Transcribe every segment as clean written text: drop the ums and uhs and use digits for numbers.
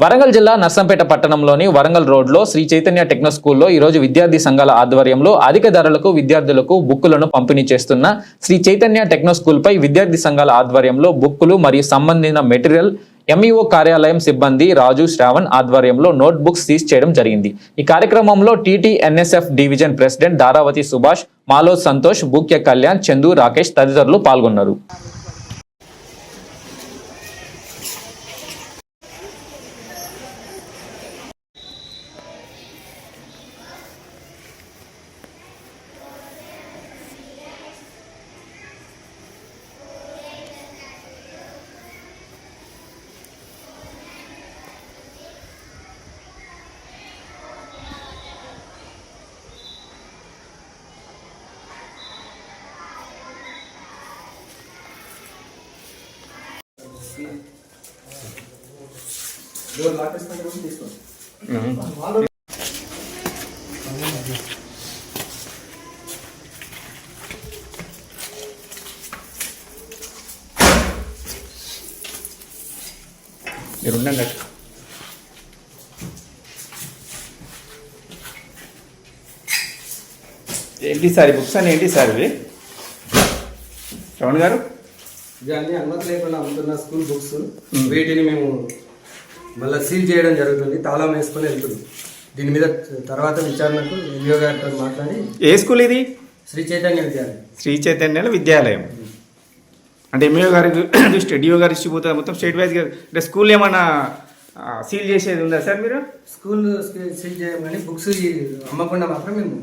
వరంగల్ జిల్లా నర్సంపేట పట్టణంలోని వరంగల్ రోడ్లో శ్రీ చైతన్య టెక్నో స్కూల్లో ఈరోజు విద్యార్థి సంఘాల ఆధ్వర్యంలో అధిక ధరలకు విద్యార్థులకు బుక్కులను పంపిణీ చేస్తున్న శ్రీ చైతన్య టెక్నో స్కూల్పై విద్యార్థి సంఘాల ఆధ్వర్యంలో బుక్కులు మరియు సంబంధించిన మెటీరియల్ ఎంఈఓ కార్యాలయం సిబ్బంది రాజు శ్రావణ్ ఆధ్వర్యంలో నోట్ బుక్స్ సీజ్ చేయడం జరిగింది. ఈ కార్యక్రమంలో టీటీఎన్ఎస్ఎఫ్ డివిజన్ ప్రెసిడెంట్ దారావతి సుభాష్, మాలోద్ సంతోష్, బూక్య కళ్యాణ్, చందు, రాకేష్ తదితరులు పాల్గొన్నారు. ఏంటి సార్ బుక్స్ అని ఏంటి సార్ ఇవి శ్రవణ్ గారు? ఇవన్నీ అనుమతి లేకుండా అమ్ముతున్న స్కూల్ బుక్స్. వీటిని మేము మళ్ళీ సీల్ చేయడం జరుగుతుంది, తాళం వేసుకొని వెళ్తుంది. దీని మీద తర్వాత విచారణకు ఎంఈఓ గారితో మాట్లాడి. ఏ స్కూల్ ఇది? శ్రీ చైతన్య విద్యాలయం. శ్రీ చైతన్య విద్యాలయం అంటే ఎంఈఓ గారి డిఓ గారు ఇచ్చిపోతుంది మొత్తం స్టేట్ వైజ్గా. అంటే స్కూల్ ఏమన్నా సీల్ చేసేది ఉందా సార్? మీరు స్కూల్ సీల్ చేయమని బుక్స్ అమ్మకుండా మాత్రం మేము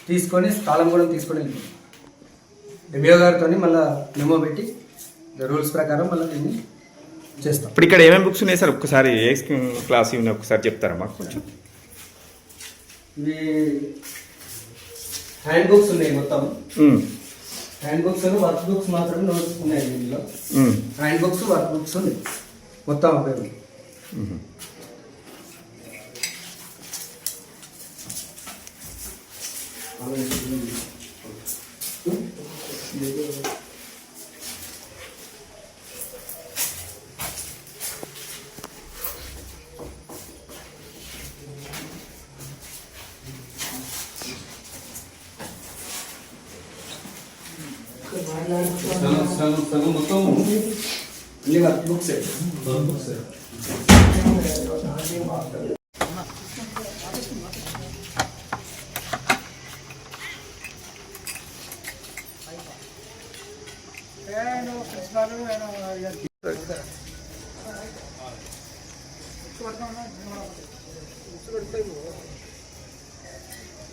తీసుకొని తాళం కూడా తీసుకొని వెళ్తున్నాం. ఎంఈఓ గారితో మళ్ళీ మెమో పెట్టి రూల్స్ ప్రకారం మళ్ళీ దీన్ని చేస్తాం. ఇప్పుడు ఇక్కడ ఏమేమి బుక్స్ ఉన్నాయి సార్? ఒక్కసారి ఏ క్లాస్ ఉన్నాయి ఒకసారి చెప్తారా మాకు కొంచెం? ఇవి హ్యాండ్ బుక్స్ ఉన్నాయి, మొత్తం హ్యాండ్ బుక్స్, వర్క్ బుక్స్ మాత్రమే నోట్స్ ఉన్నాయి దీనిలో. హ్యాండ్ బుక్స్, వర్క్ బుక్స్ ఉన్నాయి మొత్తం ఉపయోగం. మొత్తం అన్ని వర్క్ బుక్స్.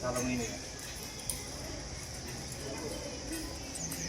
చాలా